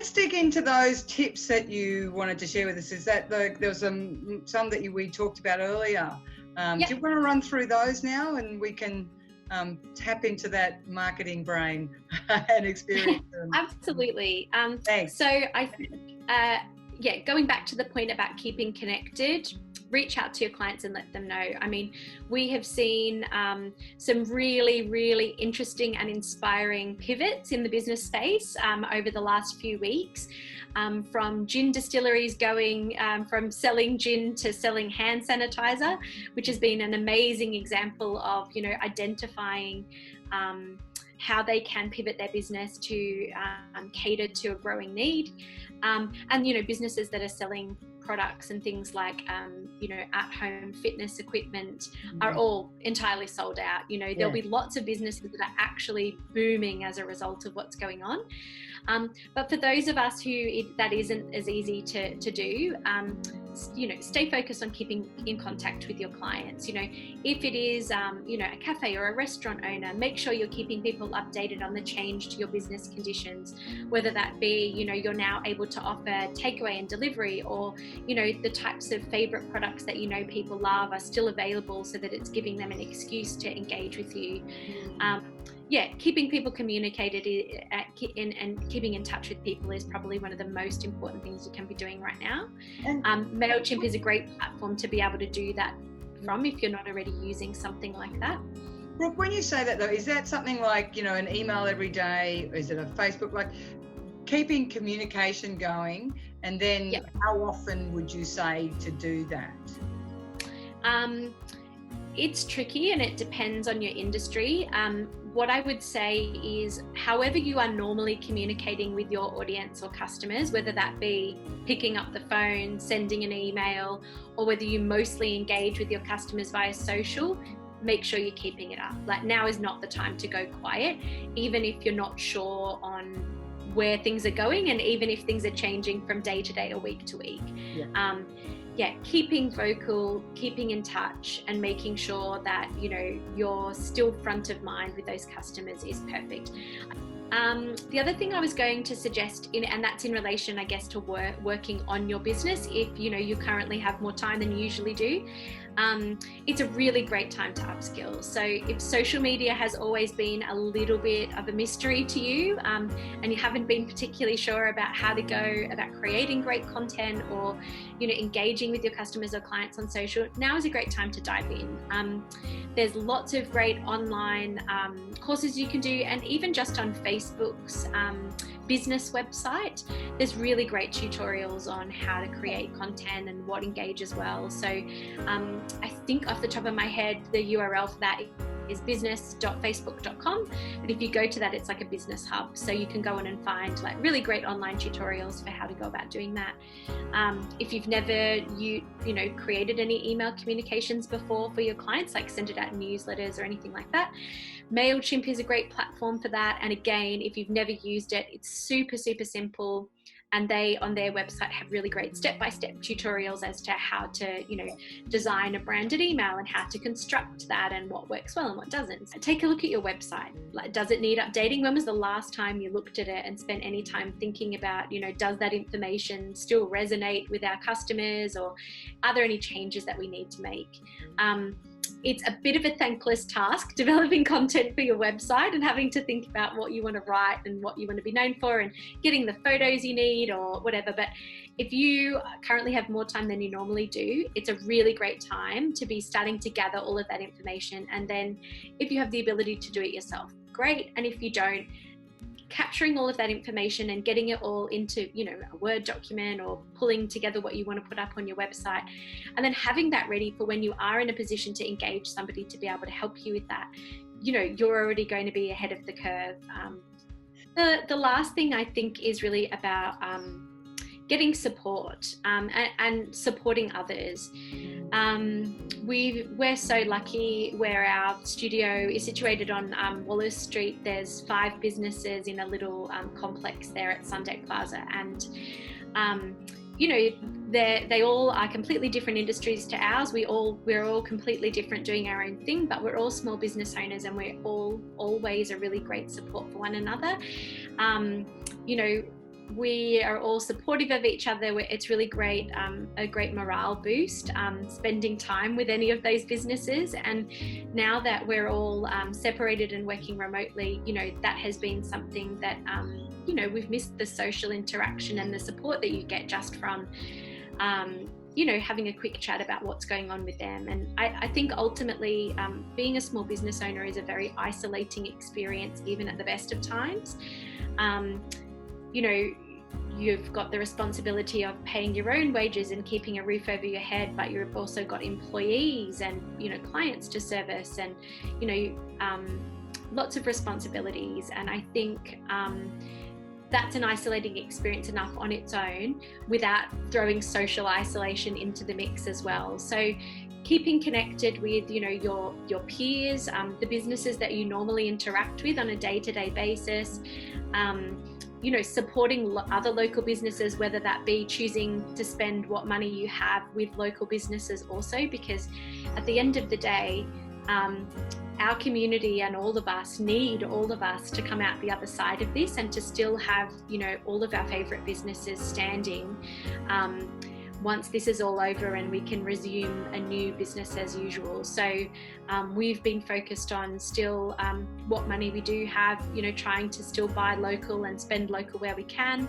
Let's dig into those tips that you wanted to share with us. Is that there was some that we talked about earlier? Yep. Do you want to run through those now, and we can tap into that marketing brain and experience? Absolutely. Thanks. So I think, going back to the point about keeping connected, reach out to your clients and let them know. I mean, we have seen some really, really interesting and inspiring pivots in the business space over the last few weeks, from gin distilleries going from selling gin to selling hand sanitizer, which has been an amazing example of, identifying how they can pivot their business to cater to a growing need. And, businesses that are selling products and things like, at-home fitness equipment are all entirely sold out. There'll be lots of businesses that are actually booming as a result of what's going on. But for those of us who that isn't as easy to do, stay focused on keeping in contact with your clients. If it is, a cafe or a restaurant owner, make sure you're keeping people updated on the change to your business conditions, whether that be, you're now able to offer takeaway and delivery, or, the types of favorite products that people love are still available, so that it's giving them an excuse to engage with you. Keeping people communicated and keeping in touch with people is probably one of the most important things you can be doing right now. MailChimp is a great platform to be able to do that from, if you're not already using something like that. Brooke, when you say that though, is that something like, an email every day? Is it a Facebook? Like keeping communication going, and then how often would you say to do that? It's tricky and it depends on your industry. What I would say is, however you are normally communicating with your audience or customers, whether that be picking up the phone, sending an email, or whether you mostly engage with your customers via social, make sure you're keeping it up. Like, now is not the time to go quiet, even if you're not sure on where things are going, and even if things are changing from day to day or week to week. Keeping vocal, keeping in touch, and making sure that, you're still front of mind with those customers is perfect. The other thing I was going to suggest, and that's in relation, I guess, to working on your business, if, you currently have more time than you usually do, it's a really great time to upskill. So if social media has always been a little bit of a mystery to you, and you haven't been particularly sure about how to go about creating great content, or, engaging with your customers or clients on social, now is a great time to dive in. There's lots of great online courses you can do, and even just on Facebook's business website, there's really great tutorials on how to create content and what engages well. So I think off the top of my head, the URL for that is business.facebook.com, but if you go to that, it's like a business hub, so you can go in and find like really great online tutorials for how to go about doing that. If you've never created any email communications before for your clients, like send it out in newsletters or anything like that, MailChimp is a great platform for that. And again, if you've never used it, it's super, super simple. And they, on their website, have really great step-by-step tutorials as to how to, design a branded email and how to construct that and what works well and what doesn't. So take a look at your website. Like, does it need updating? When was the last time you looked at it and spent any time thinking about, does that information still resonate with our customers, or are there any changes that we need to make? It's a bit of a thankless task developing content for your website and having to think about what you want to write and what you want to be known for and getting the photos you need or whatever. But if you currently have more time than you normally do, it's a really great time to be starting to gather all of that information. And then if you have the ability to do it yourself, great. And if you don't, capturing all of that information and getting it all into, a Word document, or pulling together what you want to put up on your website, and then having that ready for when you are in a position to engage somebody to be able to help you with that. You're already going to be ahead of the curve. The last thing I think is really about getting support and supporting others. We're so lucky where our studio is situated on Wallace Street. There's 5 businesses in a little complex there at Sundeck Plaza, and they all are completely different industries to ours. We're all completely different, doing our own thing, but we're all small business owners, and we're all always a really great support for one another. we are all supportive of each other. It's really great, a great morale boost, spending time with any of those businesses. And now that we're all separated and working remotely, that has been something that, we've missed the social interaction and the support that you get just from, having a quick chat about what's going on with them. And I think ultimately being a small business owner is a very isolating experience, even at the best of times. You've got the responsibility of paying your own wages and keeping a roof over your head, but you've also got employees and, clients to service and, lots of responsibilities. And I think that's an isolating experience enough on its own without throwing social isolation into the mix as well. So keeping connected with, your peers, the businesses that you normally interact with on a day-to-day basis, supporting other local businesses, whether that be choosing to spend what money you have with local businesses also, because at the end of the day, our community and all of us need all of us to come out the other side of this and to still have, all of our favourite businesses standing once this is all over and we can resume a new business as usual. So we've been focused on still what money we do have, trying to still buy local and spend local where we can,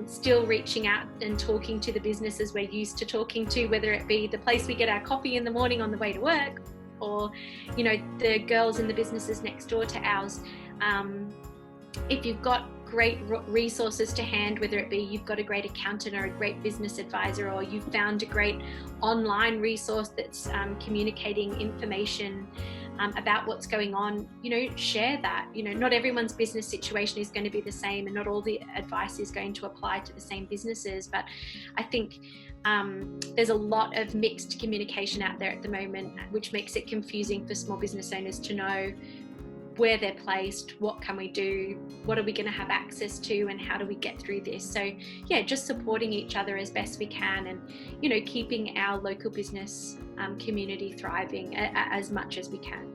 still reaching out and talking to the businesses we're used to talking to, whether it be the place we get our coffee in the morning on the way to work, or, the girls in the businesses next door to ours. If you've got great resources to hand, whether it be you've got a great accountant or a great business advisor, or you've found a great online resource that's communicating information about what's going on, share that. Not everyone's business situation is going to be the same, and not all the advice is going to apply to the same businesses. But I think there's a lot of mixed communication out there at the moment, which makes it confusing for small business owners to know where they're placed, what can we do, what are we going to have access to, and how do we get through this. So just supporting each other as best we can, and keeping our local business community thriving as much as we can.